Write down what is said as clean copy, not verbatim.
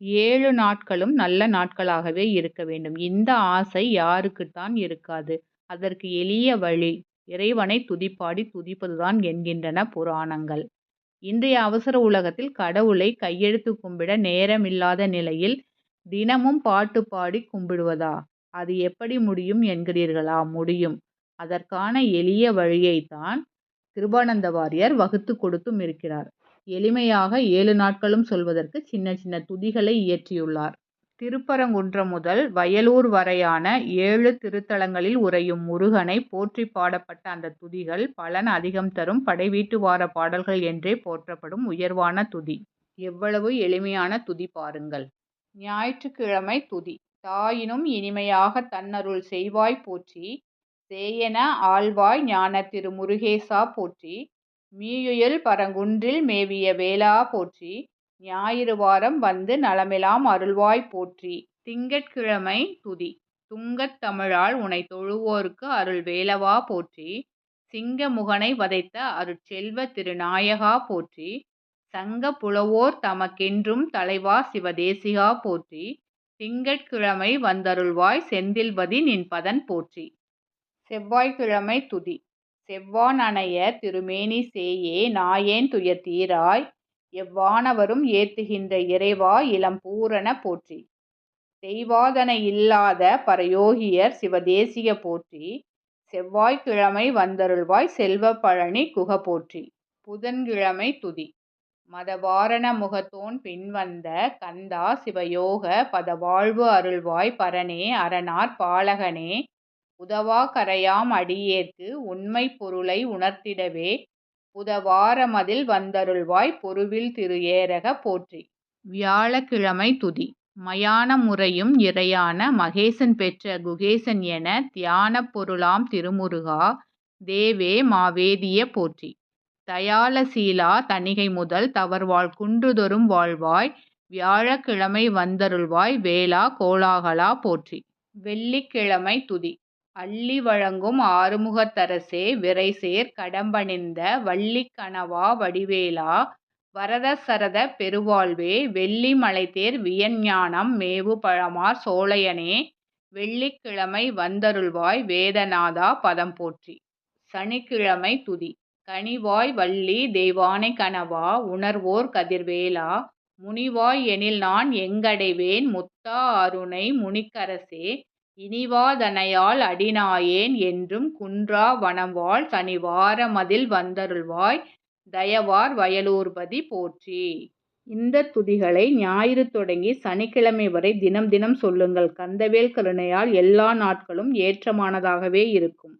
7 நாட்களும் நல்ல நாட்களாகவே இருக்க வேண்டும். இந்த ஆசை யாருக்குத்தான் இருக்காது? அதற்கு எளிய வழி, இறைவனை துதிப்பாடி துதிப்பதுதான் என்கின்றன புராணங்கள். இன்றைய அவசர உலகத்தில் கடவுளை கையெடுத்து கும்பிட நேரமில்லாத நிலையில் தினமும் பாட்டு பாடி கும்பிடுவதா? அது எப்படி முடியும் என்கிறீர்களா? முடியும். அதற்கான எளிய வழியைத்தான் கிருபானந்த வாரியார் வகுத்து கொடுத்தும் இருக்கிறார். எளிமையாக 7 நாட்களும் சொல்வதற்கு சின்ன சின்ன துதிகளை இயற்றியுள்ளார். திருப்பரங்குன்றம் முதல் வயலூர் வரையான 7 திருத்தலங்களில் உறையும் முருகனை போற்றி பாடப்பட்ட அந்த துதிகள் பலன் அதிகம் தரும் படைவீட்டு வார பாடல்கள் என்றே போற்றப்படும் உயர்வான துதி. எவ்வளவு எளிமையான துதி பாருங்கள். ஞாயிற்றுக்கிழமை துதி. தாயினும் இனிமையாக தன்னருள் செய்வாய் போற்றி, சேயென ஆழ்வாய் ஞான திரு முருகேசா போற்றி, மீயுயல் பரங்குன்றில் மேவிய வேளா போற்றி, ஞாயிறு வாரம் வந்து நலமெலாம் அருள்வாய் போற்றி. திங்கட்கிழமை துதி. துங்கத் தமிழால் உனை தொழுவோர்க்கு அருள் வேலவா போற்றி, சிங்க முகனை வதைத்த அருட்செல்வ திருநாயகா போற்றி, சங்க புலவோர் தமக்கென்றும் தலைவா சிவதேசிகா போற்றி, திங்கட்கிழமை வந்தருள்வாய் செந்தில்வதி நின் பதன் போற்றி. செவ்வாய்க்கிழமை துதி. செவ்வான் அணைய திருமேனி சேயே நாயேன் துயர் தீராய், எவ்வானவரும் ஏத்துகின்ற இறைவா இளம் பூரண போற்றி, தெய்வாதனை இல்லாத பரயோகியர் சிவதேசிக போற்றி, செவ்வாய்க்கிழமை வந்தருள்வாய் செல்வ பழனி குக போற்றி. புதன்கிழமை துதி. மதவாரண முகத்தோன் பின்வந்த கந்தா சிவயோக பதவாழ்வு அருள்வாய் பரனே அரணார் பாலகனே, உதவா கரையாம் அடியேற்கு உண்மை பொருளை உணர்த்திடவே, புதவாரமதில் வந்தருள்வாய் பொருவில் திரு ஏரக போற்றி. வியாழக்கிழமை துதி. மயான முறையும் இறையான மகேசன் பெற்ற குகேசன் என தியானப் பொருளாம் திருமுருகா, தேவே மாவேதிய போற்றி, தயால சீலா தணிகை முதல் தவர்வாழ் குன்றுதொறும் வாழ்வாய், வியாழக்கிழமை வந்தருள்வாய் வேளா கோலாகலா போற்றி. வெள்ளிக்கிழமை துதி. அள்ளி வழங்கும் ஆறுமுகத்தரசே விரைசேர் கடம்பணிந்த வள்ளிக் கணவா வடிவேலா, வரத சரத பெருவாழ்வே வெள்ளி மலைதேர் வியன்ஞானம் மேவு பழமார் சோலையனே, வெள்ளிக்கிழமை வந்தருள்வாய் வேதநாதா பதம் போற்றி. சனிக்கிழமை துதி. கனிவாய் வள்ளி தெய்வானை கணவா உணர்வோர் கதிர்வேலா, முனிவாய் எனில் நான் எங்கடைவேன் முத்தா அருணை முனிக்கரசே, இனிவா தனையால் அடிநாயேன் என்றும் குன்றா வனம்வாழ் சனிவாரமதில் வந்தருள்வாய் தயவார் வயலூர்பதி போற்றி. இந்த துதிகளை ஞாயிறு தொடங்கி சனிக்கிழமை வரை தினம் தினம் சொல்லுங்கள். கந்தவேல் கருணையால் எல்லா நாட்களும் ஏற்றமானதாகவே இருக்கும்.